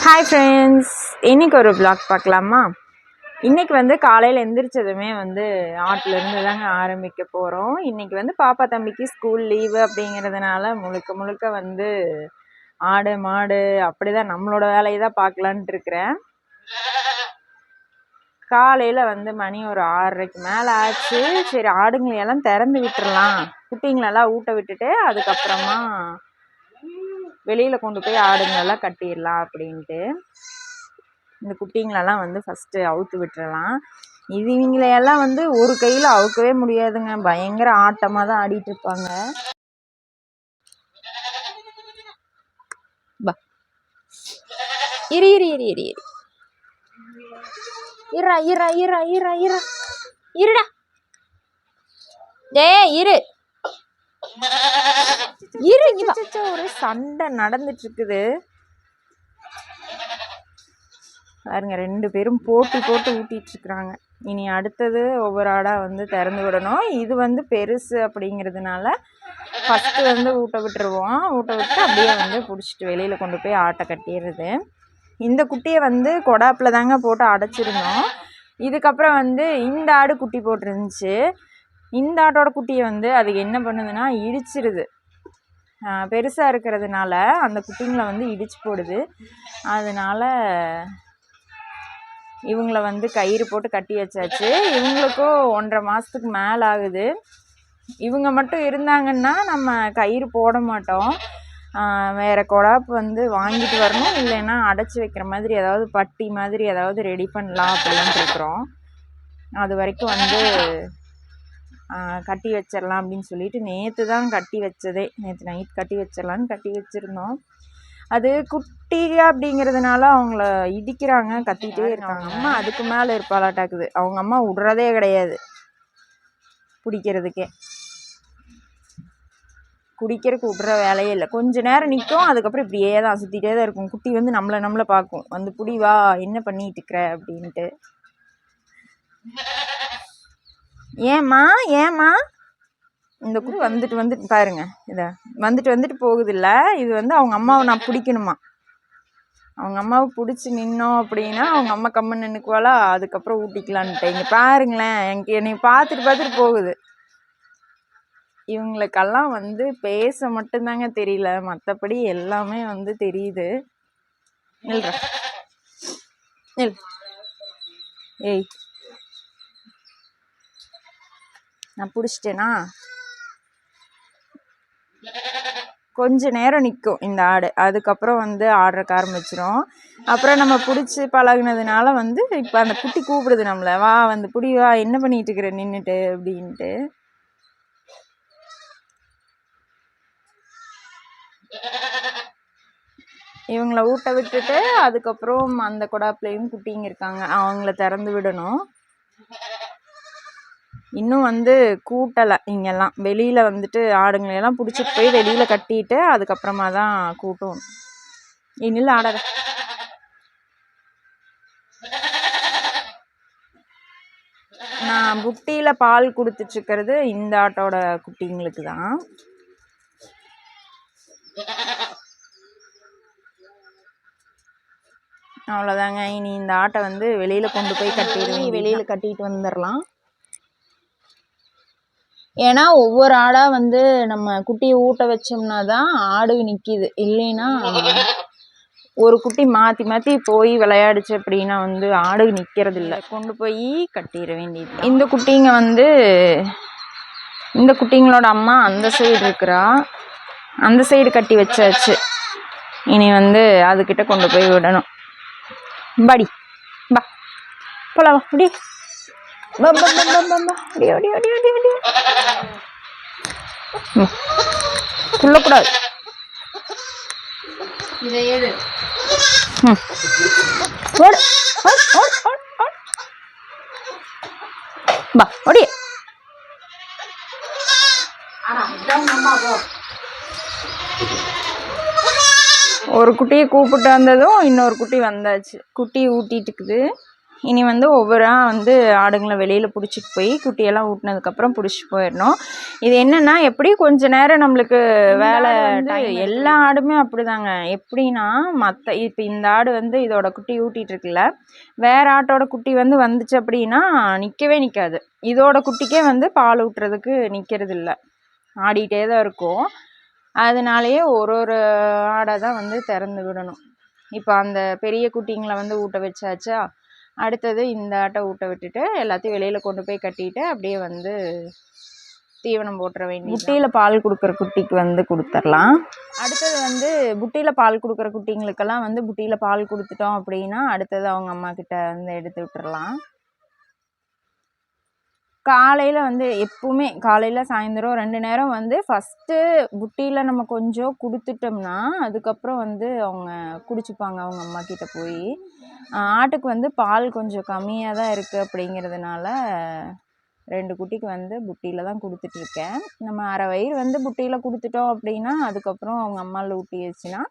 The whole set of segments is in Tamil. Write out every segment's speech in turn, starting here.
ஹாய் ஃப்ரெண்ட்ஸ், இன்றைக்கி ஒரு vlog பார்க்கலாமா? இன்றைக்கி வந்து காலையில் எந்திரிச்சதுமே வந்து ஆட்டிலேருந்து தாங்க ஆரம்பிக்க போகிறோம். இன்றைக்கி வந்து பாப்பா தம்பிக்கு ஸ்கூல் லீவு அப்படிங்கிறதுனால முழுக்க முழுக்க வந்து ஆடு மாடு அப்படி தான் நம்மளோட வேலையை தான் பார்க்கலான்ட்டு இருக்கிறேன். காலையில் வந்து மணி ஒரு 6:30க்கு மேலே ஆச்சு. சரி, ஆடுங்களையெல்லாம் திறந்து விட்டுடலாம், குட்டிங்களெல்லாம் ஊட்ட விட்டுட்டு அதுக்கப்புறமா வெளியில் கொண்டு போய் ஆடுங்களெல்லாம் கட்டிடலாம் அப்படின்ட்டு இந்த குட்டிங்களெல்லாம் வந்து ஃபஸ்ட்டு அவுத்து விட்டுறலாம். இவங்களையெல்லாம் வந்து ஒரு கையில் அவுக்கவே முடியாதுங்க, பயங்கர ஆட்டமாக தான் ஆடிட்டு இருப்பாங்க. பா இரு இரு இரு இரு இரு இரா இரா இரா இரா இரா இருடா டே இரு இரு. ஒரு சண்டை நடந்துட்டு இருக்குது பாருங்க, 2 பேரும் போட்டி போட்டு ஊட்டிட்டு இருக்கிறாங்க. இனி அடுத்தது ஒவ்வொரு ஆடாக வந்து திறந்து விடணும். இது வந்து பெருசு அப்படிங்கிறதுனால ஃபஸ்ட்டு வந்து ஊட்ட விட்டுருவோம். ஊட்ட விட்டு அப்படியே வந்து பிடிச்சிட்டு வெளியில் கொண்டு போய் ஆட்டை கட்டிடுறது. இந்த குட்டியை வந்து கொடாப்பில் தாங்க போட்டு அடைச்சிருந்தோம். இதுக்கப்புறம் வந்து இந்த ஆடு குட்டி போட்டிருந்துச்சு. இந்த ஆட்டோட குட்டியை வந்து அது என்ன பண்ணுதுன்னா இடிச்சிருது. பெருசாக இருக்கிறதுனால அந்த குட்டிங்களை வந்து இடிச்சு போடுது. அதனால் இவங்கள வந்து கயிறு போட்டு கட்டி வச்சாச்சு. இவங்களுக்கும் 1.5 மாதத்துக்கு மேலே ஆகுது. இவங்க மட்டும் இருந்தாங்கன்னா நம்ம கயிறு போட மாட்டோம், வேறு கொடாப்பு வந்து வாங்கிட்டு வரணும், இல்லைன்னா அடைச்சி வைக்கிற மாதிரி ஏதாவது பட்டி மாதிரி ஏதாவது ரெடி பண்ணலாம் அப்படின்னு இருக்கிறோம். அது வரைக்கும் வந்து கட்டி வச்சிடலாம் அப்படின்னு சொல்லிட்டு நேற்று தான் கட்டி வச்சதே. நேற்று நைட் கட்டி வச்சிடலான்னு கட்டி வச்சுருந்தோம். அது குட்டி அப்படிங்கிறதுனால அவங்கள இடிக்கிறாங்க, கத்திகிட்டே இருக்காங்க. அம்மா அதுக்கு மேலே இருப்பாளாட்டாக்குது. அவங்க அம்மா விடுறதே கிடையாது பிடிக்கிறதுக்கே. குடிக்கிறதுக்கு விட்ற வேலையே இல்லை. கொஞ்சம் நேரம் நிற்கும், அதுக்கப்புறம் இப்படியே தான் சுற்றிட்டே தான் இருக்கும். குட்டி வந்து நம்மளை பார்க்கும், வந்து புடி வா என்ன பண்ணிட்டு இருக்கிற அப்படின்ட்டு. ஏம்மா ஏம்மா இந்த குட்டி வந்துட்டு பாருங்க, இதை வந்துட்டு போகுது இல்லை. இது வந்து அவங்க அம்மாவை நான் பிடிக்கணுமா. அவங்க அம்மாவை பிடிச்சி நின்னோம் அப்படின்னா அவங்க அம்மா கம்மன் நின்றுக்குவாளா, அதுக்கப்புறம் ஊட்டிக்கலான்ட்டு. இங்கே பாருங்களேன், என்னை பார்த்துட்டு போகுது. இவங்களுக்கெல்லாம் வந்து பேச மட்டும்தாங்க தெரியல, மற்றபடி எல்லாமே வந்து தெரியுது. நில்ற நில். ஏய், நான் பிடிச்சிட்டேனா? கொஞ்ச நேரம் நிற்கும் இந்த ஆடு, அதுக்கப்புறம் வந்து ஆடுறக்க ஆரம்பிச்சிடும். அப்புறம் நம்ம பிடிச்சி பழகுனதுனால வந்து இப்போ அந்த குட்டி கூப்பிடுது நம்மளை, வா வந்து புடி வா என்ன பண்ணிட்டு இருக்கிற நின்றுட்டு அப்படின்ட்டு. இவங்கள ஊட்ட விட்டுட்டு அதுக்கப்புறம் அந்த கொடாப்புலையும் குட்டிங்க இருக்காங்க, அவங்கள திறந்து விடணும். இன்னும் வந்து கூட்டலை. இங்கெல்லாம் வெளியில் வந்துட்டு ஆடுங்களையெல்லாம் பிடிச்சிட்டு போய் வெளியில் கட்டிட்டு அதுக்கப்புறமா தான் கூட்டும். இன்னில் ஆடாத. நான் புட்டியில் பால் கொடுத்துட்ருக்கிறது இந்த ஆட்டோட குட்டிங்களுக்கு தான். அவ்வளோதாங்க. இனி இந்த ஆட்டை வந்து வெளியில் கொண்டு போய் கட்டிடுவேன், வெளியில் கட்டிட்டு வந்துடலாம். ஏன்னா ஒவ்வொரு ஆடாக வந்து நம்ம குட்டியை ஊட்ட வச்சோம்னா தான் ஆடு நிற்கிது. இல்லைன்னா ஒரு குட்டி மாற்றி மாற்றி போய் விளையாடுச்சு அப்படின்னா வந்து ஆடு நிற்கிறது இல்லை. கொண்டு போய் கட்டிட வேண்டியது. இந்த குட்டிங்க வந்து இந்த குட்டிங்களோட அம்மா அந்த சைடு இருக்கிறா, அந்த சைடு கட்டி வச்சாச்சு. இனி வந்து அதுக்கிட்ட கொண்டு போய் விடணும். பாடி பா போலாம், அப்படி சொல்லக்கூடாது. பா ஓடிய. ஒரு குட்டியை கூப்பிட்டு வந்ததும் இன்னொரு குட்டி வந்தாச்சு. குட்டி ஊட்டிட்டு இருக்குது. இனி வந்து ஒவ்வொரு வந்து ஆடுங்களை வெளியில் பிடிச்சிட்டு போய் குட்டியெல்லாம் ஊட்டினதுக்கப்புறம் பிடிச்சிட்டு போயிடணும். இது என்னென்னா எப்படி கொஞ்சம் நேரம் நம்மளுக்கு வேலை வந்து எல்லா ஆடுமே அப்படிதாங்க. எப்படின்னா இப்போ இந்த ஆடு வந்து இதோட குட்டி ஊட்டிகிட்டு இருக்குல்ல, வேறு ஆட்டோட குட்டி வந்து வந்துச்சு அப்படின்னா நிற்கவே நிற்காது. இதோட குட்டிக்கே வந்து பால் ஊட்டுறதுக்கு நிற்கிறது இல்லை, ஆடிக்கிட்டே தான் இருக்கும். அதனாலேயே ஒரு ஆடை தான் வந்து திறந்து விடணும். இப்போ அந்த பெரிய குட்டிங்களை வந்து ஊட்ட வச்சாச்சா, அடுத்தது இந்த ஆட்டை ஊட்ட விட்டுட்டு எல்லாத்தையும் வெளியில் கொண்டு போய் கட்டிட்டு அப்படியே வந்து தீவனம் போட்டுற வேண்டிய. புட்டியில் பால் கொடுக்குற குட்டிக்கு வந்து கொடுத்துர்லாம். அடுத்தது வந்து புட்டியில் பால் கொடுக்குற குட்டிங்களுக்கெல்லாம் வந்து புட்டியில் பால் கொடுத்துட்டோம் அப்படின்னா அடுத்தது அவங்க அம்மா கிட்ட வந்து எடுத்து விட்டுறலாம். காலையில் வந்து எப்பவுமே காலையில் சாயந்தரம் 2 நேரம் வந்து ஃபஸ்ட்டு புட்டியில் நம்ம கொஞ்சம் கொடுத்துட்டோம்னா அதுக்கப்புறம் வந்து அவங்க குடிச்சுப்பாங்க அவங்க அம்மா கிட்ட போய். ஆட்டுக்கு வந்து பால் கொஞ்சம் கம்மியாக தான் இருக்குது அப்படிங்கிறதுனால 2 குட்டிக்கு வந்து புட்டியில் தான் கொடுத்துட்ருக்கேன். நம்ம அரை வயிறு வந்து புட்டியில் கொடுத்துட்டோம் அப்படின்னா அதுக்கப்புறம் அவங்க அம்மாவில் ஊட்டி வச்சுன்னா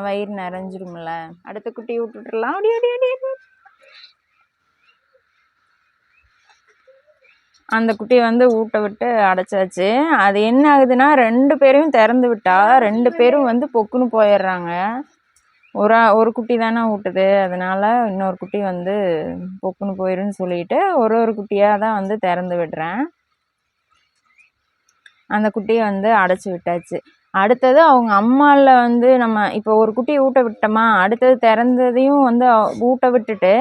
வயிறு நிறைஞ்சிரும்ல. அடுத்த குட்டி விட்டுட்டுலாம். அந்த குட்டியை வந்து ஊட்ட விட்டு அடைச்சாச்சு. அது என்ன ஆகுதுன்னா 2 பேரையும் திறந்து விட்டா 2 பேரும் வந்து பொக்குன்னு போயிடுறாங்க. ஒரு குட்டி தானே ஊட்டுது, அதனால இன்னொரு குட்டி வந்து பொக்குன்னு போயிருன்னு சொல்லிட்டு ஒரு குட்டியாக தான் வந்து திறந்து விடுறேன். அந்த குட்டியை வந்து அடைச்சி விட்டாச்சு. அடுத்தது அவங்க அம்மாவில் வந்து நம்ம இப்போ ஒரு குட்டியை ஊட்ட விட்டோமா, அடுத்தது திறந்ததையும் வந்து ஊட்ட விட்டுட்டு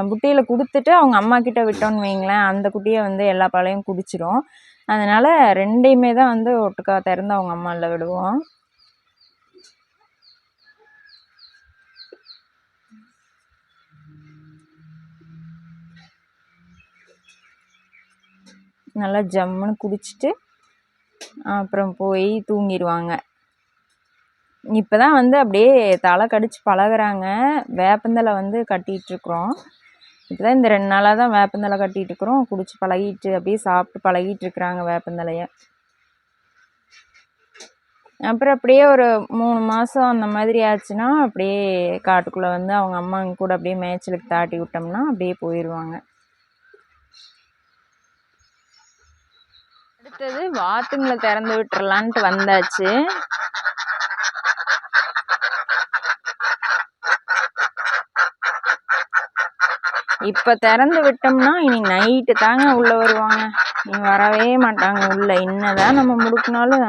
புட்டியில் கொடுத்துட்டு அவங்க அம்மா கிட்ட விட்டோன்னு வைங்களேன், அந்த குட்டியை வந்து எல்லா பாலையும் குடிச்சிடும். அதனால் 2யுமே தான் வந்து ஒட்டுக்கா திறந்து அவங்க அம்மாவில் விடுவோம். நல்லா ஜம்முன்னு குடிச்சிட்டு அப்புறம் போய் தூங்கிடுவாங்க. இப்போ தான் வந்து அப்படியே தலை கடிச்சு பழகுறாங்க. வேப்பந்தலை வந்து கட்டிகிட்ருக்குறோம். இப்போ தான் இந்த 2 நாளாக தான் வேப்பந்தலை கட்டிகிட்ருக்குறோம். குடிச்சு பழகிட்டு அப்படியே சாப்பிட்டு பழகிட்டுருக்குறாங்க வேப்பந்தலையை. அப்புறம் அப்படியே ஒரு 3 மாதம் அந்த மாதிரி ஆச்சுன்னா அப்படியே காட்டுக்குள்ளே வந்து அவங்க அம்மாங்க கூட அப்படியே மேய்ச்சலுக்கு தாட்டி விட்டோம்னா அப்படியே போயிடுவாங்க. அடுத்தது வாத்துங்களை திறந்து விட்டுறலான்ட்டு வந்தாச்சு. இப்போ திறந்து விட்டோம்னா இனி நைட்டு தாங்க உள்ளே வருவாங்க. இனி வரவே மாட்டாங்க உள்ளே. என்னதான் நம்ம முடுக்கினாலும்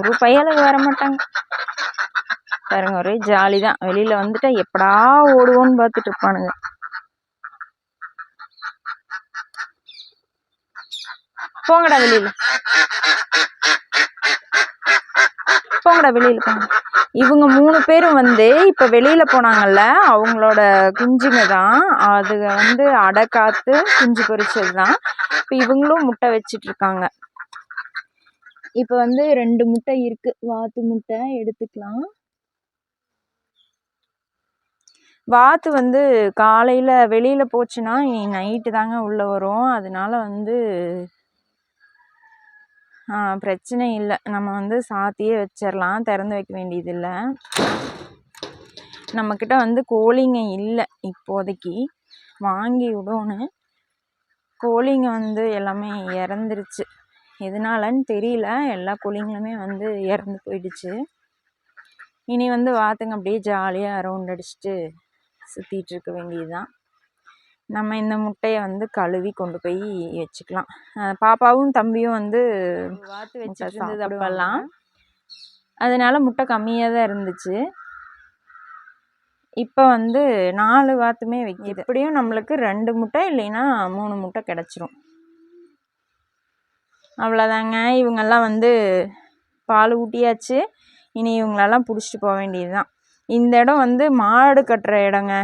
ஒரு பயலுக்கு வர மாட்டாங்க பாருங்க. ஒரே ஜாலி தான். வெளியில் வந்துட்டா எப்படா ஓடுவோன்னு பார்த்துட்டு இருப்பானுங்க. போங்கடா வெளியில், போங்கடா வெளியில் போங்க. இவங்க 3 பேரும் வந்து இப்போ வெளியில் போனாங்கல்ல, அவங்களோட குஞ்சுங்க தான். அதுங்க வந்து அடை காத்து குஞ்சு பொரிச்சது தான். இப்போ இவங்களும் முட்டை வச்சிட்ருக்காங்க. இப்போ வந்து 2 முட்டை இருக்குது, வாத்து முட்டை எடுத்துக்கலாம். வாத்து வந்து காலையில் வெளியில் போச்சுன்னா இனி நைட்டு தாங்க உள்ளே வரும். அதனால வந்து பிரச்சனை இல்லை, நம்ம வந்து சாத்தியே வச்சிடலாம், திறந்து வைக்க வேண்டியதில்லை. நம்மக்கிட்ட வந்து கோழிங்க இல்லை இப்போதைக்கு, வாங்கி விடணும். கோழிங்க வந்து எல்லாமே இறந்துருச்சு. எதனாலன்னு தெரியல, எல்லா கோழிங்களுமே வந்து இறந்து போயிடுச்சு. இனி வந்து வாத்துங்க அப்படியே ஜாலியாக ரவுண்ட் அடிச்சுட்டு சுற்றிட்டு இருக்க வேண்டியதுதான். நம்ம இந்த முட்டையை வந்து கழுவி கொண்டு போய் வச்சுக்கலாம். பாப்பாவும் தம்பியும் வந்து வாத்து வச்சுருந்தது அப்பெல்லாம், அதனால முட்டை கம்மியாக தான் இருந்துச்சு. இப்போ வந்து 4 வாத்துமே வைக்கிது. எப்படியும் நம்மளுக்கு 2 முட்டை இல்லைன்னா 3 முட்டை கிடச்சிரும். அவ்வளோதாங்க. இவங்கெல்லாம் வந்து பால் ஊட்டியாச்சு. இனி இவங்களெல்லாம் பிடிச்சிட்டு போக வேண்டியது தான். இந்த இடம் வந்து மாடு கட்டுற இடங்க.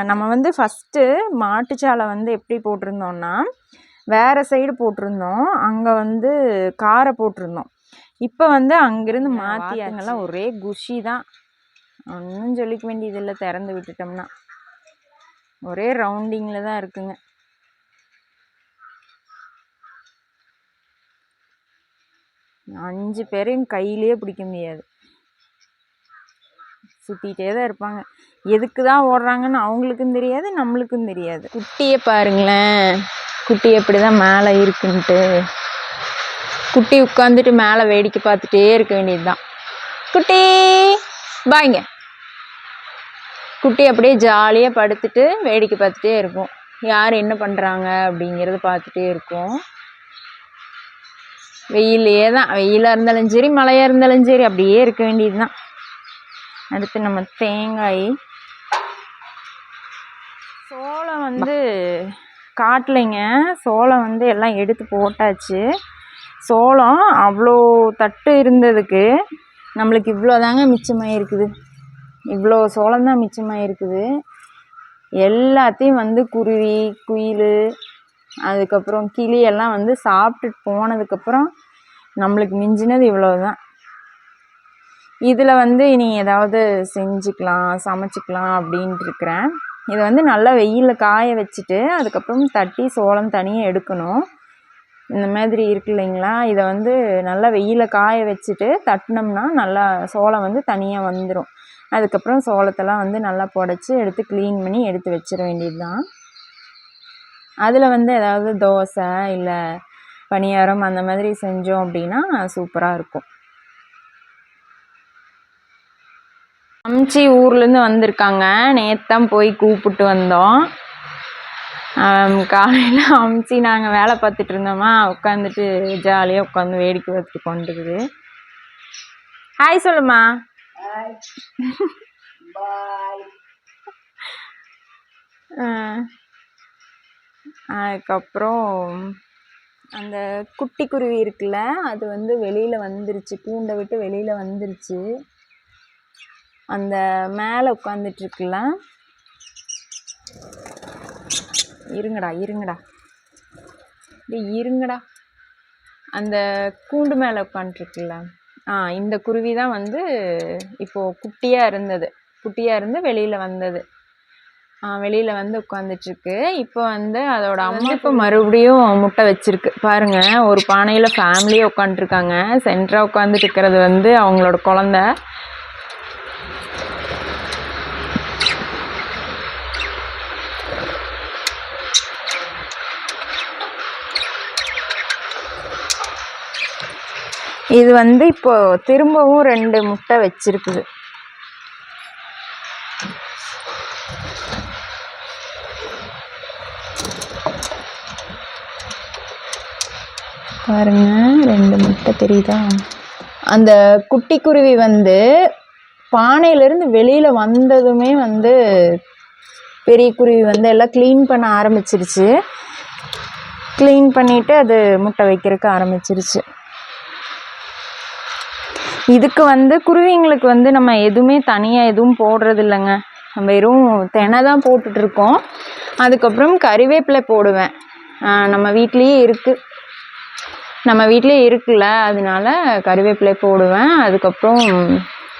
நம்ம வந்து ஃபஸ்ட்டு மாட்டுச்சாலை வந்து எப்படி போட்டிருந்தோன்னா வேறு சைடு போட்டிருந்தோம். அங்கே வந்து காரை போட்டிருந்தோம். இப்போ வந்து அங்கேருந்து மாற்றியாங்கெல்லாம் ஒரே குஷி தான், ஒன்றும் சொல்லிக்க வேண்டியதில்லை. திறந்து விட்டுட்டோம்னா ஒரே ரவுண்டிங்கில் தான் இருக்குங்க. அஞ்சு பேரையும் கையிலே பிடிக்க முடியாது. சுற்றிட்டே தான் இருப்பாங்க. எதுக்கு தான் ஓடுறாங்கன்னு அவங்களுக்கும் தெரியாது, நம்மளுக்கும் தெரியாது. குட்டியை பாருங்களேன், குட்டி எப்படி தான் மேலே இருக்குன்ட்டு. குட்டி உட்காந்துட்டு மேலே வேடிக்கை பார்த்துட்டே இருக்க வேண்டியது தான். குட்டி பாய்ங்க. குட்டி அப்படியே ஜாலியாக படுத்துட்டு வேடிக்கை பார்த்துட்டே இருக்கும். யார் என்ன பண்ணுறாங்க அப்படிங்கிறத பார்த்துட்டே இருக்கும். வெயிலே தான், வெயிலாக இருந்தாலும் சரி மழையாக இருந்தாலும் சரி அப்படியே இருக்க வேண்டியது தான். அடுத்து நம்ம தேங்காய், சோளம் வந்து காட்டலைங்க. சோளம் வந்து எல்லாம் எடுத்து போட்டாச்சு. சோளம் அவ்வளோ தட்டு இருந்ததுக்கு நம்மளுக்கு இவ்வளோ தாங்க மிச்சமாக இருக்குது. இவ்வளோ சோளம் தான் மிச்சமாக இருக்குது. எல்லாத்தையும் வந்து குருவி, குயில், அதுக்கப்புறம் கிளி எல்லாம் வந்து சாப்பிட்டுட்டு போனதுக்கப்புறம் நம்மளுக்கு மிஞ்சினது இவ்வளோ தான். இதில் வந்து இனி ஏதாவது செஞ்சுக்கலாம், சமைச்சிக்கலாம் அப்படின்ட்டு இருக்கிறேன். இதை வந்து நல்லா வெயிலில் காய வச்சுட்டு அதுக்கப்புறம் தட்டி சோளம் தனியாக எடுக்கணும். இந்த மாதிரி இருக்கு இல்லைங்களா, இதை வந்து நல்லா வெயிலில் காய வச்சுட்டு தட்டினோம்னா நல்லா சோளம் வந்து தனியாக வந்துடும். அதுக்கப்புறம் சோளத்தெல்லாம் வந்து நல்லா புடச்சி எடுத்து க்ளீன் பண்ணி எடுத்து வச்சிட வேண்டியது தான். அதில் வந்து ஏதாவது தோசை இல்லை பணியாரம் அந்த மாதிரி செஞ்சோம் அப்படின்னா சூப்பராக இருக்கும். அம்ச்சி ஊர்லேருந்து வந்திருக்காங்க. நேற்று தான் போய் கூப்பிட்டு வந்தோம். காலையில் அம்ச்சி நாங்கள் வேலை பார்த்துட்டு இருந்தோமா, உட்காந்துட்டு ஜாலியாக உட்காந்து வேடிக்கை பார்த்துட்டு கொண்டுக்குது. ஹாய் சொல்லுமா. அதுக்கப்புறம் அந்த குட்டி குருவி இருக்குல்ல, அது வந்து வெளியில் வந்துருச்சு, கூண்டை விட்டு வெளியில் வந்துருச்சு. அந்த மேலே உட்காந்துட்ருக்குல்ல, இருங்கடா இருங்கடா, அந்த கூண்டு மேலே உட்காந்துருக்குல்ல, இந்த குருவி தான் வந்து இப்போது குட்டியாக இருந்து வெளியில் வந்தது. வெளியில் வந்து உட்காந்துட்ருக்கு. இப்போ வந்து அதோட அம்மா இப்போ மறுபடியும் முட்டை வச்சுருக்கு பாருங்கள். ஒரு பானையில் ஃபேமிலியாக உட்காந்துருக்காங்க. சென்டராக உட்காந்துட்டு இருக்கிறது வந்து அவங்களோட குழந்த. இது வந்து இப்போ திரும்பவும் 2 முட்டை வச்சிருக்குது. பாருங்க, 2 முட்டை தெரியுதா. அந்த குட்டி குருவி வந்து பானையிலேருந்து வெளியில் வந்ததுமே வந்து பெரிய குருவி வந்து எல்லாம் க்ளீன் பண்ண ஆரம்பிச்சிருச்சு. க்ளீன் பண்ணிவிட்டு அது முட்டை வைக்கிறதுக்கு ஆரம்பிச்சிருச்சு. இதுக்கு வந்து குருவிங்களுக்கு வந்து நம்ம எதுவுமே தனியாக எதுவும் போடுறது இல்லைங்க. வெறும் தெனை தான் போட்டுட்ருக்கோம். அதுக்கப்புறம் கறிவேப்பிலை போடுவேன். நம்ம வீட்லேயே இருக்குல்ல, அதனால கறிவேப்பிலை போடுவேன். அதுக்கப்புறம்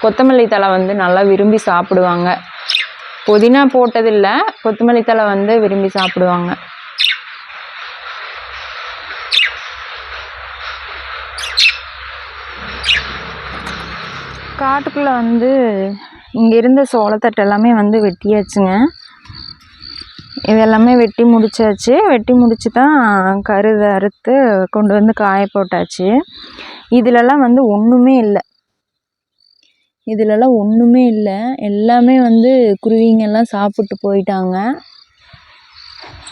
கொத்தமல்லி தழை வந்து நல்லா விரும்பி சாப்பிடுவாங்க. புதினா போட்டதில்லை, கொத்தமல்லி தழை வந்து விரும்பி சாப்பிடுவாங்க. காட்டுக்குள்ளே வந்து இங்கே இருந்த சோளத்தட்டு எல்லாமே வந்து வெட்டியாச்சுங்க. இதெல்லாமே வெட்டி முடிச்சாச்சு. வெட்டி முடிச்சு தான் கருதை அறுத்து கொண்டு வந்து காய போட்டாச்சு. இதிலெல்லாம் வந்து ஒன்றுமே இல்லை. எல்லாமே வந்து குருவிங்கெல்லாம் சாப்பிட்டு போயிட்டாங்க.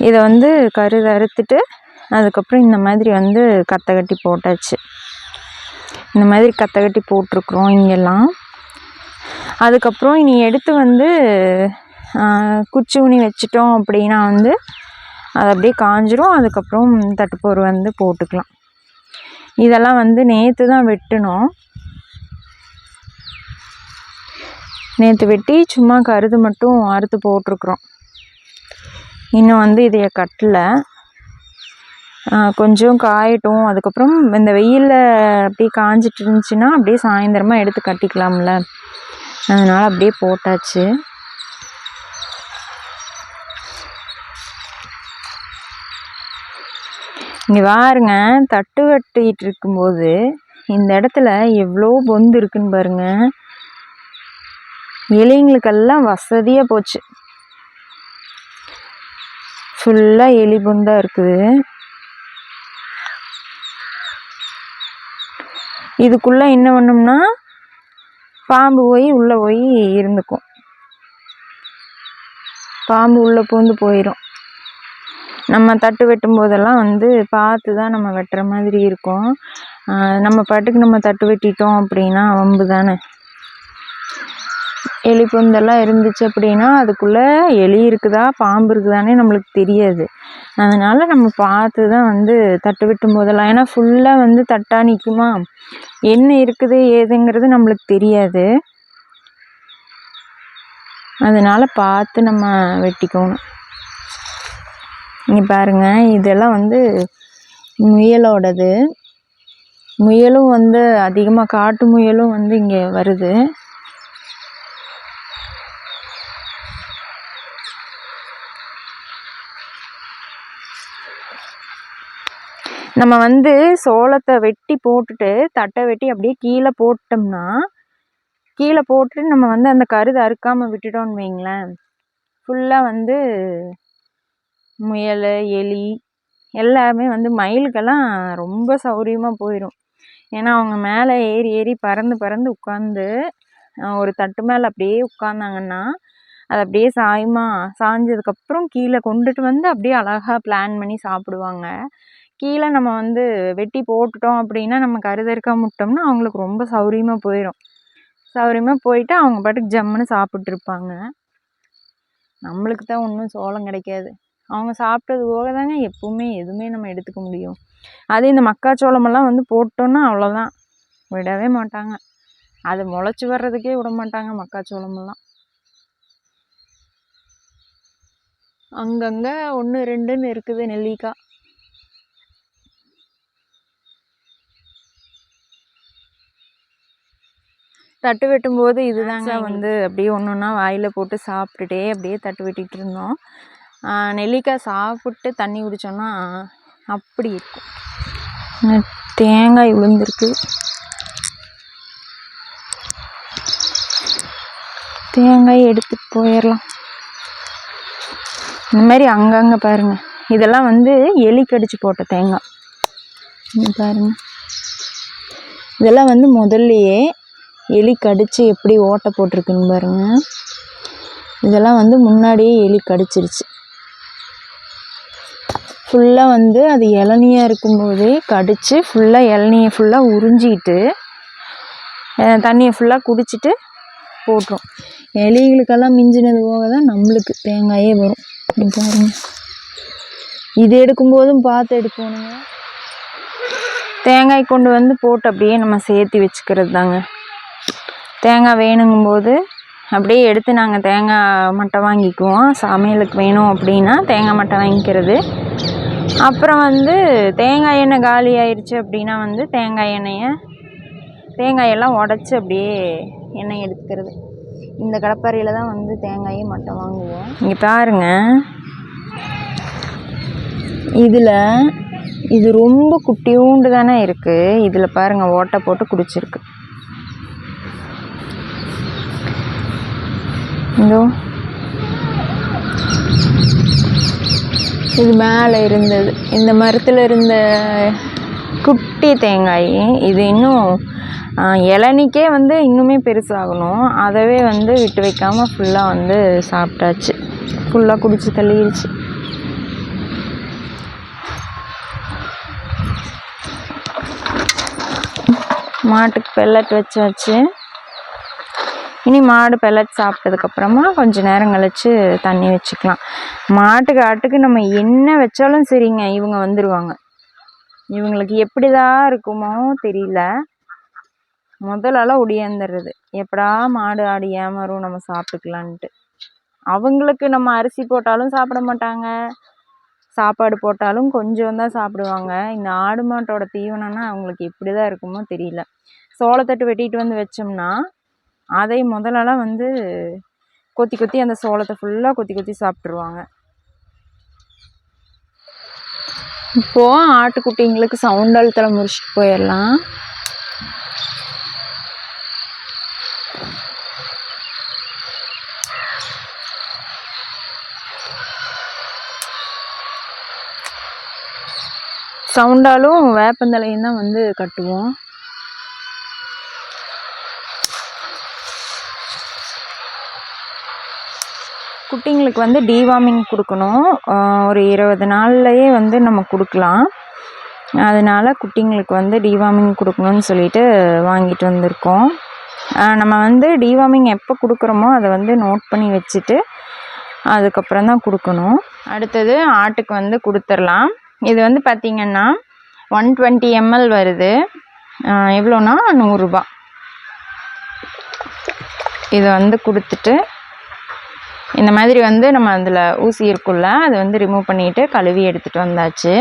இதை வந்து கருதை அறுத்துட்டு அதுக்கப்புறம் இந்த மாதிரி வந்து கத்தை கட்டி போட்டாச்சு. இந்த மாதிரி கத்தை கட்டி போட்டிருக்குறோம் இங்கெல்லாம். அதுக்கப்புறம் இனி எடுத்து வந்து குச்சி ஊனி வச்சிட்டோம் அப்படின்னா வந்து அது அப்படியே காஞ்சிரும். அதுக்கப்புறம் தட்டுப்போர் வந்து போட்டுக்கலாம். இதெல்லாம் வந்து நேற்று தான் வெட்டினோம். நேற்று வெட்டி சும்மா கருது மட்டும் அறுத்து போட்டிருக்குறோம். இன்னும் வந்து இதைய கட்டலை. கொஞ்சம் காயட்டும். அதுக்கப்புறம் இந்த வெயிலில் அப்படியே காஞ்சிட்டு இருந்துச்சுன்னா அப்படியே சாயந்தரமாக எடுத்து கட்டிக்கலாம்ல, அதனால் அப்படியே போட்டாச்சு. இங்கே பாருங்க, தட்டு வெட்டிகிட்டு இருக்கும்போது இந்த இடத்துல எவ்வளோ பொந்து இருக்குன்னு பாருங்க. எலிங்களுக்கெல்லாம் வசதியாக போச்சு. ஃபுல்லாக எலி பொந்தாக இருக்குது. இதுக்குள்ளே என்ன பண்ணோம்னா பாம்பு போய் உள்ளே போய் இருந்துக்கும். பாம்பு உள்ளே பூந்து போயிடும். நம்ம தட்டு வெட்டும் போதெல்லாம் வந்து பார்த்து தான் நம்ம வெட்டுற மாதிரி இருக்கும். நம்ம பாட்டுக்கு நம்ம தட்டு வெட்டிட்டோம் அப்படின்னா வம்பு தானே. எலி பொந்தெல்லாம் இருந்துச்சு அப்படின்னா அதுக்குள்ளே எலி இருக்குதா பாம்பு இருக்குதானே நம்மளுக்கு தெரியாது. அதனால் நம்ம பார்த்து தான் வந்து தட்டு வெட்டும் போதெல்லாம், ஏன்னா ஃபுல்லாக வந்து தட்டாக நிற்குமா, என்ன இருக்குது ஏதுங்கிறது நம்மளுக்கு தெரியாது. அதனால் பார்த்து நம்ம வெட்டிக்கணும். இங்கே பாருங்கள், இதெல்லாம் வந்து முயலோடது. முயலும் வந்து அதிகமாக காட்டு முயலும் வந்து இங்கே வருது. நம்ம வந்து சோளத்தை வெட்டி போட்டுட்டு தட்டை வெட்டி அப்படியே கீழே போட்டோம்னா, கீழே போட்டுட்டு நம்ம வந்து அந்த கருதை அறுக்காமல் விட்டுட்டோம்னு வைங்களேன், ஃபுல்லாக வந்து முயல் எலி எல்லாமே வந்து மயிலுக்கெல்லாம் ரொம்ப சௌரியமாக போயிடும். ஏன்னா அவங்க மேலே ஏறி ஏறி பறந்து பறந்து உட்காந்து ஒரு தட்டு மேலே அப்படியே உட்காந்தாங்கன்னா அது அப்படியே சாய்ஞ்சதுக்கப்புறம் கீழே கொண்டுட்டு வந்து அப்படியே அழகாக பிளான் பண்ணி சாப்பிடுவாங்க. கீழே நம்ம வந்து வெட்டி போட்டுட்டோம் அப்படின்னா நம்ம கருதறுக்காம விட்டோம்னா அவங்களுக்கு ரொம்ப சௌரியமாக போயிடும். சௌரியமாக போயிட்டு அவங்க பாட்டுக்கு ஜம்முன்னு சாப்பிட்ருப்பாங்க. நம்மளுக்கு தான் ஒன்றும் சோளம் கிடைக்காது. அவங்க சாப்பிட்டது போக தாங்க எப்பவுமே எதுவுமே நம்ம எடுத்துக்க முடியும். அதே இந்த மக்காச்சோளமெல்லாம் வந்து போட்டோன்னா அவ்வளோதான், விடவே மாட்டாங்க. அது முளைச்சி வர்றதுக்கே விட மாட்டாங்க மக்காச்சோளமெல்லாம். அங்கங்கே 1 2ன்னு இருக்குது நெல்லிக்காய். தட்டு வெட்டும்போது இதுதாங்க வந்து அப்படியே ஒன்று ஒன்றா வாயில் போட்டு சாப்பிட்டுட்டே அப்படியே தட்டு வெட்டிகிட்டு இருந்தோம். நெல்லிக்காய் சாப்பிட்டு தண்ணி குடித்தோன்னா அப்படி இருக்கும். தேங்காய் விழுந்திருக்கு. தேங்காய் எடுத்துட்டு போயிடலாம். இந்த மாதிரி அங்கங்கே பாருங்கள், இதெல்லாம் வந்து எலி கடிச்சு போட்ட தேங்காய். பாருங்கள், இதெல்லாம் வந்து முதல்லையே எலி கடிச்சு எப்படி ஓட்டை போட்டிருக்குன்னு பாருங்கள். இதெல்லாம் வந்து முன்னாடியே எலி கடிச்சிருச்சு. ஃபுல்லாக வந்து அது இளநியாக இருக்கும்போதே கடிச்சு ஃபுல்லாக இளநியை ஃபுல்லாக உறிஞ்சிக்கிட்டு தண்ணியை ஃபுல்லாக குடிச்சிட்டு போட்டுரும். எலிகளுக்கெல்லாம் மிஞ்சினது போக தான் நம்மளுக்கு தேங்காயே வரும். பாருங்க, இது எடுக்கும்போதும் பார்த்து எடுக்கணுங்க. தேங்காய் கொண்டு வந்து போட்டு அப்படியே நம்ம சேர்த்து வச்சுக்கிறது தாங்க. தேங்காய் வேணுங்கும்போது அப்படியே எடுத்து நாங்கள் தேங்காய் மட்டை வாங்கிக்குவோம். சமையலுக்கு வேணும் அப்படின்னா தேங்காய் மட்டை வாங்கிக்கிறது. அப்புறம் வந்து தேங்காய் எண்ணெய் காலி ஆயிடுச்சு அப்படின்னா வந்து தேங்காயெல்லாம் உடச்சி அப்படியே எண்ணெய் எடுத்துக்கிறது. இந்த கடப்பாறையில் தான் வந்து தேங்காயை மட்டை வாங்குவோம். இங்கே பாருங்க, இதில் இது ரொம்ப குட்டியூண்டு தானே இருக்குது. இதில் பாருங்கள் ஓட்டை போட்டு குடிச்சிருக்கு. இதோ இது மேலே இருந்தது, இந்த மரத்தில் இருந்த குட்டி தேங்காய். இது இன்னும் இளநிக்கே வந்து இன்னுமே பெருசாகணும். அதவே வந்து விட்டு வைக்காமல் ஃபுல்லாக வந்து சாப்பிட்டாச்சு. ஃபுல்லாக குடிச்சு தள்ளிடுச்சு. மாட்டுக்கு பெல்லட் வச்சாச்சு. இனி மாடு பெல்லட் சாப்பிட்டதுக்கப்புறமா கொஞ்சம் நேரம் கழித்து தண்ணி வச்சுக்கலாம். மாட்டுக்கு ஆட்டுக்கு நம்ம என்ன வச்சாலும் சரிங்க, இவங்க வந்துடுவாங்க. இவங்களுக்கு எப்படிதான் இருக்குமோ தெரியல, முதலெல்லாம் ஒடியாந்துடுறது. எப்படா மாடு ஆடு ஏமாறும் நம்ம சாப்பிட்டுக்கலான்ட்டு. அவங்களுக்கு நம்ம அரிசி போட்டாலும் சாப்பிட மாட்டாங்க, சாப்பாடு போட்டாலும் கொஞ்சம் தான் சாப்பிடுவாங்க. இந்த ஆடு மாட்டோட தீவனம்னா அவங்களுக்கு எப்படி தான் இருக்குமோ தெரியல. சோளத்தட்டு வெட்டிட்டு வந்து வச்சோம்னா அதை முதலெல்லாம் வந்து கொத்தி கொத்தி அந்த சோளத்தை ஃபுல்லாக கொத்தி கொத்தி சாப்பிட்ருவாங்க. இப்போது ஆட்டுக்குட்டிங்களுக்கு சவுண்ட் அழுத்தலை முடிச்சுட்டு போயிடலாம். சவுண்டாலும் வேப்பந்தலையும் தான் வந்து கட்டுவோம். குட்டிங்களுக்கு வந்து டிவார்மிங் கொடுக்கணும். ஒரு 20 நாள்லையே வந்து நம்ம கொடுக்கலாம். அதனால் குட்டிங்களுக்கு வந்து டிவார்மிங் கொடுக்கணும்னு சொல்லிட்டு வாங்கிட்டு வந்திருக்கோம். நம்ம வந்து டிவார்மிங் எப்போ கொடுக்குறோமோ அதை வந்து நோட் பண்ணி வச்சுட்டு அதுக்கப்புறம் தான் கொடுக்கணும். அடுத்தது ஆட்டுக்கு வந்து கொடுத்துடலாம். இது வந்து பார்த்திங்கன்னா 120 ml வருது. எவ்வளோனா 100 ரூபா. இதை வந்து கொடுத்துட்டு இந்த மாதிரி வந்து நம்ம அதில் ஊசி இருக்குல்ல அதை வந்து ரிமூவ் பண்ணிவிட்டு கழுவி எடுத்துகிட்டு வந்தாச்சு.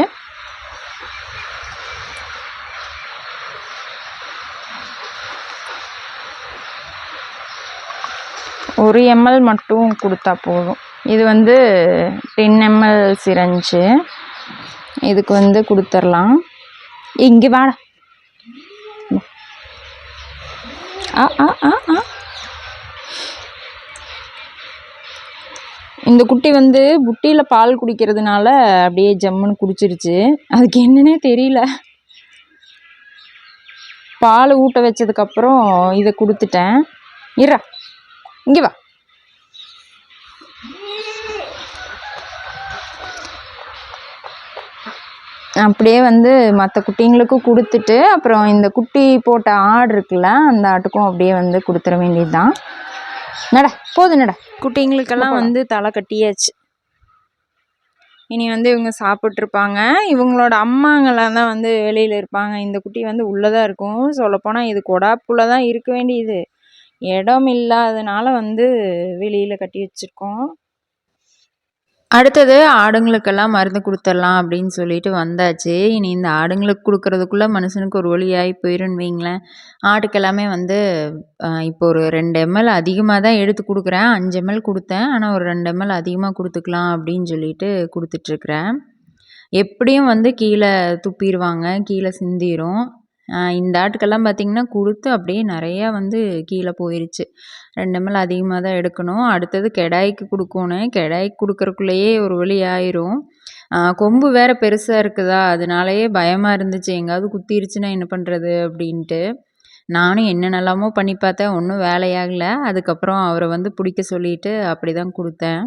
ஒரு ml மட்டும் கொடுத்தா போதும். இது வந்து 10 ml சிரஞ்சு. இதுக்கு வந்து கொடுத்துடலாம். இங்கே வாடா. இந்த குட்டி வந்து புட்டியில் பால் குடிக்கிறதுனால அப்படியே ஜம்முன்னு குடிச்சிருச்சு. அதுக்கு என்னன்னே தெரியல. பால் ஊட்ட வச்சதுக்கப்புறம் இதை கொடுத்துட்டேன். இருடா இங்கே வா. அப்படியே வந்து மற்ற குட்டிங்களுக்கும் கொடுத்துட்டு அப்புறம் இந்த குட்டி போட்ட ஆடு இருக்குல்ல அந்த ஆட்டுக்கும் அப்படியே வந்து கொடுத்துட வேண்டியது தான். நட போதும் நட. குட்டிங்களுக்கெல்லாம் வந்து தலை கட்டியாச்சு. இனி வந்து இவங்க சாப்பிட்ருப்பாங்க. இவங்களோட அம்மாங்களாம் தான் வந்து வெளியில் இருப்பாங்க. இந்த குட்டி வந்து உள்ளே தான் இருக்கும். சொல்லப்போனால் இது கொடாப்புள்ள தான் இருக்க வேண்டியது. இடம் இல்லாதனால வந்து வெளியில் கட்டி வச்சுருக்கோம். அடுத்தது ஆடுங்களுக்கெல்லாம் மருந்து கொடுத்துடலாம் அப்படின்னு சொல்லிட்டு வந்தாச்சு. இனி இந்த ஆடுங்களுக்கு கொடுக்கறதுக்குள்ளே மனுஷனுக்கு ஒரு வழியாகி போயிருன்னு வைங்களேன். ஆட்டுக்கெல்லாமே வந்து இப்போ ஒரு 2 ml அதிகமாக தான் எடுத்து கொடுக்குறேன். 5 ml கொடுத்தேன். ஆனால் ஒரு 2 ml அதிகமாக கொடுத்துக்கலாம் அப்படின்னு சொல்லிட்டு கொடுத்துட்ருக்குறேன். எப்படியும் வந்து கீழே துப்பிடுவாங்க, கீழே சிந்திரும். இந்த ஆட்டுக்கெல்லாம் பார்த்திங்கன்னா கொடுத்து அப்படியே நிறையா வந்து கீழே போயிடுச்சு. 2 ml அதிகமாக தான் எடுக்கணும். அடுத்தது கெடாய்க்கு கொடுக்கணும். கெடாய்க்கு கொடுக்குறக்குள்ளேயே ஒரு வழி ஆயிரும். கொம்பு வேறு பெருசாக இருக்குதா, அதனாலயே பயமாக இருந்துச்சு எங்காவது குத்திருச்சுன்னா என்ன பண்ணுறது அப்படின்ட்டு. நானும் என்னென்னலாமோ பண்ணி பார்த்தேன், ஒன்றும் வேலையாகலை. அதுக்கப்புறம் அவரை வந்து பிடிக்க சொல்லிவிட்டு அப்படி தான் கொடுத்தேன்.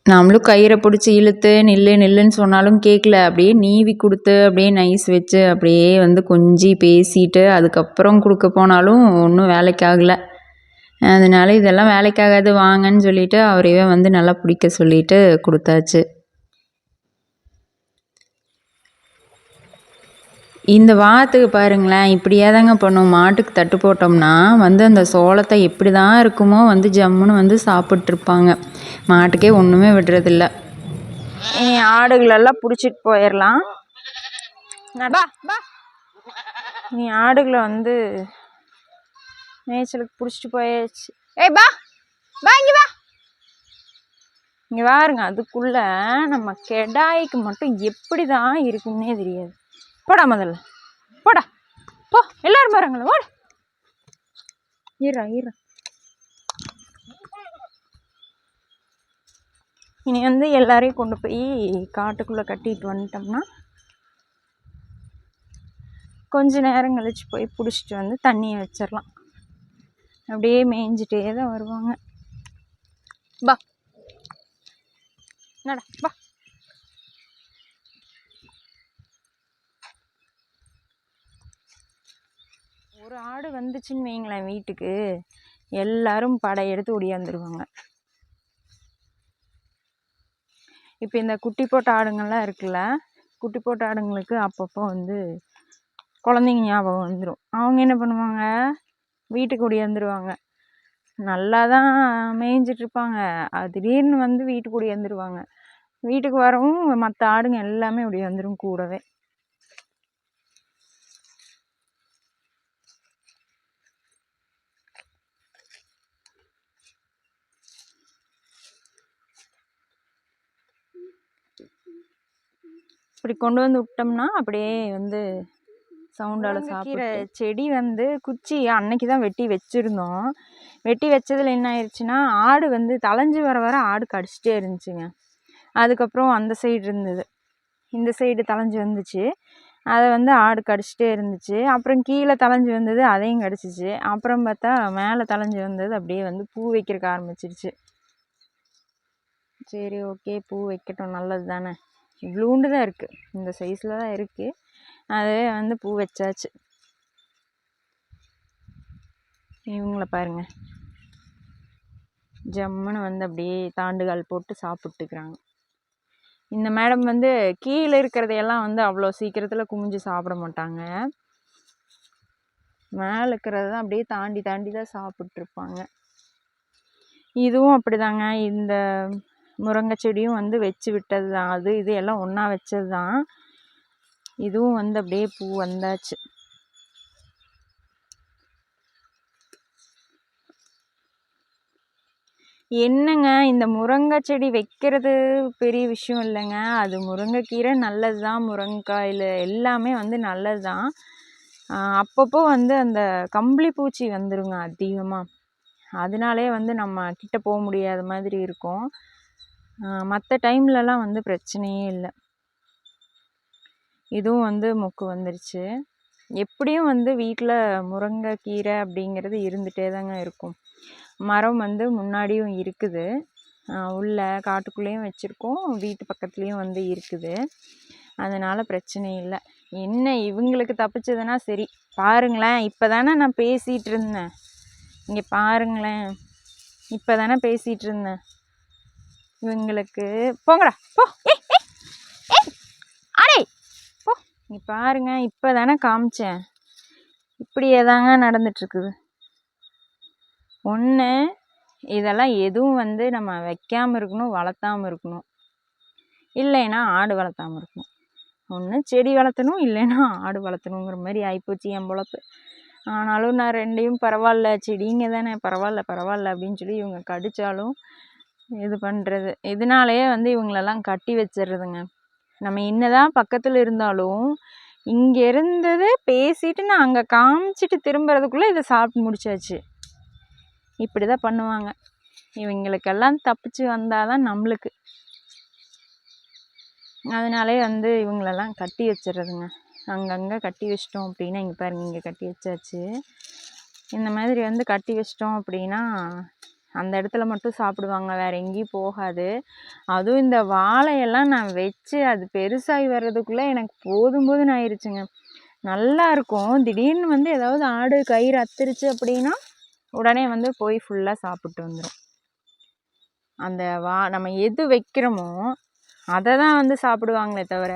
நம்மளும் கயிறை பிடிச்சி இழுத்து நில்லுன்னு சொன்னாலும் கேட்கல. அப்படியே நீவி கொடுத்து அப்படியே நைஸ் வச்சு அப்படியே வந்து கொஞ்சி பேசிட்டு அதுக்கப்புறம் கொடுக்க போனாலும் ஒன்றும் வேலைக்காகலை. அதனால இதெல்லாம் வேலைக்காகாது வாங்கன்னு சொல்லிட்டு அவரையே வந்து நல்லா பிடிக்க சொல்லிட்டு கொடுத்தாச்சு. இந்த வாத்துக்கு பாருங்களேன், இப்படியே தாங்க பண்ணும். மாட்டுக்கு தட்டு போட்டோம்னா வந்து அந்த சோளத்தை எப்படி தான் இருக்குமோ வந்து ஜம்முன்னு வந்து சாப்பிட்ருப்பாங்க. மாட்டுக்கே ஒன்றுமே விடுறதில்ல. இனி ஆடுகளெல்லாம் பிடிச்சிட்டு போயிடலாம். நீ ஆடுகளை வந்து மேய்ச்சலுக்கு பிடிச்சிட்டு போயாச்சு. ஏய் பா பா இங்கே வா. இங்கே பாருங்க, அதுக்குள்ளே நம்ம கெடாய்க்கு மட்டும் எப்படி தான் இருக்குன்னே தெரியாது. போடா முதல்ல போடா போ. எல்லாரும் பாருங்களா ஓட. ஈரா இனி வந்து எல்லாரையும் கொண்டு போய் காட்டுக்குள்ளே கட்டிட்டு வந்துட்டோம்னா கொஞ்ச நேரம் கழிச்சு போய் பிடிச்சிட்டு வந்து தண்ணியை வச்சிடலாம். அப்படியே மேய்ஞ்சிட்டே தான் வருவாங்க. பா நட பா. ஒரு ஆடு வந்துச்சுன்னு வைங்களேன் வீட்டுக்கு, எல்லாரும் படையெடுத்து ஓடியாந்துருவாங்க. இப்போ இந்த குட்டி போட்ட ஆடுங்கள்லாம் இருக்குல்ல, குட்டி போட்ட ஆடுங்களுக்கு அப்பப்போ வந்து குழந்தைங்க ஞாபகம் வந்துடும். அவங்க என்ன பண்ணுவாங்க, வீட்டுக்கு ஓடியாந்துருவாங்க. நல்லா தான் மேய்ஞ்சிட்ருப்பாங்க, திடீர்னு வந்து வீட்டுக்கு ஓடியாந்துருவாங்க. வீட்டுக்கு வரவும் மற்ற ஆடுங்க எல்லாமே ஓடியாந்துரும் கூடவே. இப்படி கொண்டு வந்து விட்டோம்னா அப்படியே வந்து சவுண்டால் சாப்பிட்ற செடி வந்து குச்சி அன்னைக்கு தான் வெட்டி வச்சுருந்தோம். வெட்டி வச்சதில் என்ன ஆயிடுச்சுன்னா, ஆடு வந்து தலைஞ்சு வர ஆடு கடிச்சிட்டே இருந்துச்சுங்க. அதுக்கப்புறம் அந்த சைடு இருந்தது. இந்த சைடு தளைஞ்சு வந்துச்சு. அதை வந்து ஆடு கடிச்சிட்டே இருந்துச்சு. அப்புறம் கீழே தளைஞ்சு வந்தது, அதையும் கடிச்சிச்சு. அப்புறம் பார்த்தா மேலே தளைஞ்சு வந்தது அப்படியே வந்து பூ வைக்கிறக்க ஆரம்பிச்சிருச்சு. சரி ஓகே, பூ வைக்கட்டும், நல்லது தானே. இவ்வளோண்டு தான் இருக்குது, இந்த சைஸில் தான் இருக்குது. அதே வந்து பூ வச்சாச்சு. இவங்கள பாருங்க, ஜம்முன்னு வந்து அப்படியே தாண்டுகால் போட்டு சாப்பிட்டுக்கிறாங்க. இந்த மேடம் வந்து கீழே இருக்கிறதையெல்லாம் வந்து அவ்வளோ சீக்கிரத்தில் குமிஞ்சு சாப்பிட மாட்டாங்க. மேலே இருக்கிறது தான் அப்படியே தாண்டி தாண்டி தான் சாப்பிட்ருப்பாங்க. இதுவும் அப்படிதாங்க. இந்த முருங்கை செடியும் வந்து வச்சு விட்டது தான். அது இது எல்லாம் ஒன்றா வச்சது தான். இதுவும் வந்து அப்படியே பூ வந்தாச்சு. என்னங்க, இந்த முருங்கை செடி வைக்கிறது பெரிய விஷயம் இல்லைங்க. அது முருங்கைக்கீரை நல்லது தான், முருங்கைக்காயில் எல்லாமே வந்து நல்லது தான். அப்பப்போ வந்து அந்த கம்பளி பூச்சி வந்துருங்க அதிகமாக. அதனாலே வந்து நம்ம கிட்ட போக முடியாத மாதிரி இருக்கும். மற்ற டைம்லலாம் வந்து பிரச்சனையே இல்லை. இதுவும் வந்து மொக்கு வந்துருச்சு. எப்படியும் வந்து வீட்டில் முருங்கைக்கீரை அப்படிங்கிறது இருந்துகிட்டே தாங்க இருக்கும். மரம் வந்து முன்னாடியும் இருக்குது, உள்ள காட்டுக்குள்ளேயும் வச்சுருக்கோம், வீட்டு பக்கத்துலேயும் வந்து இருக்குது. அதனால் பிரச்சனை இல்லை. என்ன இவங்களுக்கு தப்பிச்சதுன்னா சரி. பாருங்களேன், இப்போ தானே நான் பேசிகிட்டு இருந்தேன். இங்கே பாருங்களேன், இப்போ தானே பேசிகிட்டு இருந்தேன். இவங்களுக்கு போங்கடா போ, அடே போ. இங்கே பாருங்க, இப்போ தானே காமிச்சேன். இப்படியே தாங்க நடந்துட்டுருக்குது. ஒன்று இதெல்லாம் எதுவும் வந்து நம்ம வைக்காமல் இருக்கணும், வளர்த்தாமல் இருக்கணும். இல்லைன்னா ஆடு வளர்த்தாமல் இருக்கணும். ஒன்று செடி வளர்த்தணும், இல்லைன்னா ஆடு வளர்த்தணுங்கிற மாதிரி ஆகிப்போச்சு என் பொழப்பு. ஆனாலும் நான் ரெண்டையும் பரவாயில்ல, செடிங்க தானே, பரவாயில்ல பரவாயில்ல அப்படின்னு சொல்லி இவங்க கடித்தாலும் இது பண்ணுறது. இதனாலேயே வந்து இவங்களெல்லாம் கட்டி வச்சிடுறதுங்க. நம்ம என்னதான் பக்கத்தில் இருந்தாலும் இங்கே இருந்தது பேசிட்டு நான் அங்கே காமிச்சிட்டு திரும்புறதுக்குள்ளே இதை சாப்பிட்டு முடிச்சாச்சு. இப்படி தான் பண்ணுவாங்க. இவங்களுக்கெல்லாம் தப்பிச்சு வந்தால் தான் நம்மளுக்கு. அதனாலே வந்து இவங்களெல்லாம் கட்டி வச்சிடுறதுங்க. அங்கங்கே கட்டி வச்சிட்டோம் அப்படின்னா, இங்கே பாருங்க, இங்கே கட்டி வச்சாச்சு. இந்த மாதிரி வந்து கட்டி வச்சிட்டோம் அப்படின்னா அந்த இடத்துல மட்டும் சாப்பிடுவாங்க, வேறு எங்கேயும் போகாது. அதுவும் இந்த வாழையெல்லாம் நான் வச்சு அது பெருசாகி வர்றதுக்குள்ளே எனக்கு போதும் போதுன்னு ஆயிடுச்சுங்க. நல்லா இருக்கும். திடீர்னு வந்து ஏதாவது ஆடு கயிறு அத்துருச்சு அப்படின்னா உடனே வந்து போய் ஃபுல்லாக சாப்பிட்டு வந்துடும். அந்த நம்ம எது வைக்கிறோமோ அதை தான் வந்து சாப்பிடுவாங்களே தவிர,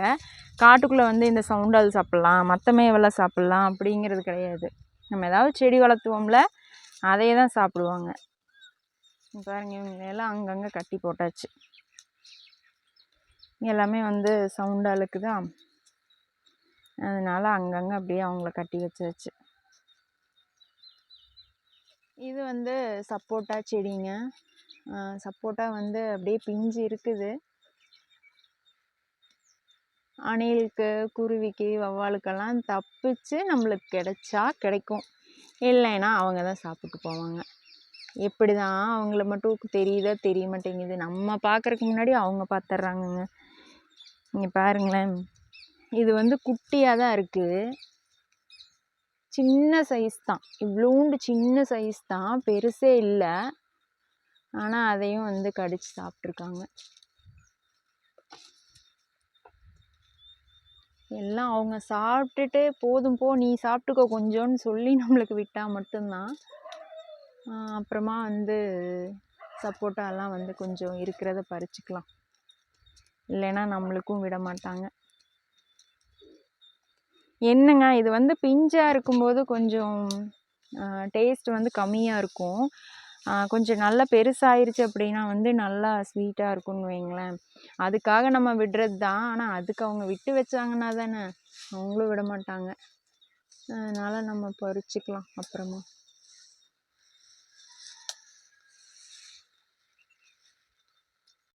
காட்டுக்குள்ளே வந்து இந்த சவுண்டால் சாப்பிட்லாம், மற்ற மேவெல்லாம் சாப்பிட்லாம் அப்படிங்கிறது கிடையாது. நம்ம ஏதாவது செடி வளர்த்துவோம்ல, அதையே தான் சாப்பிடுவாங்க. பாருங்க, இவங்க எல்லாம் அங்கங்கே கட்டி போட்டாச்சு. எல்லாமே வந்து சவுண்டாக இருக்குதா, அதனால் அங்கங்கே அப்படியே அவங்கள கட்டி வச்சாச்சு. இது வந்து சப்போட்டா செடிங்க. சப்போட்டா வந்து அப்படியே பிஞ்சு இருக்குது. அணிலுக்கு, குருவிக்கு, வவ்வாலுக்கெல்லாம் தப்பிச்சு நம்மளுக்கு கிடைச்சா கிடைக்கும், இல்லைன்னா அவங்க தான் சாப்பிட்டு போவாங்க. எப்படி தான் அவங்கள மட்டும் தெரியுதா தெரிய மாட்டேங்குது. நம்ம பார்க்குறதுக்கு முன்னாடி அவங்க பார்த்துட்றாங்கங்க. இங்கே பாருங்களேன், இது வந்து குட்டியாக தான் இருக்குது, சின்ன சைஸ் தான், இவ்வளோண்டு சின்ன சைஸ் தான், பெருசே இல்லை. ஆனால் அதையும் வந்து கடிச்சு சாப்பிட்ருக்காங்க. எல்லாம் அவங்க சாப்பிட்டுட்டு போதும் போ, நீ சாப்பிட்டுக்கோ கொஞ்சோன்னு சொல்லி நம்மளுக்கு விட்டால் மட்டும்தான். அப்புறமா வந்து சப்போட்டாலாம் வந்து கொஞ்சம் இருக்கிறத பறிச்சுக்கலாம், இல்லைன்னா நம்மளுக்கும் விட மாட்டாங்க. என்னங்க, இது வந்து பிஞ்சாக இருக்கும்போது கொஞ்சம் டேஸ்ட் வந்து கம்மியாக இருக்கும். கொஞ்சம் நல்லா பெருசாயிருச்சு அப்படின்னா வந்து நல்லா ஸ்வீட்டாக இருக்கும்னு வைங்களேன். அதுக்காக நம்ம விடுறது தான். ஆனால் அதுக்கு அவங்க விட்டு வச்சாங்கன்னா தானே, அவங்களும் விட மாட்டாங்க. அதனால் நம்ம பறிச்சுக்கலாம் அப்புறமா.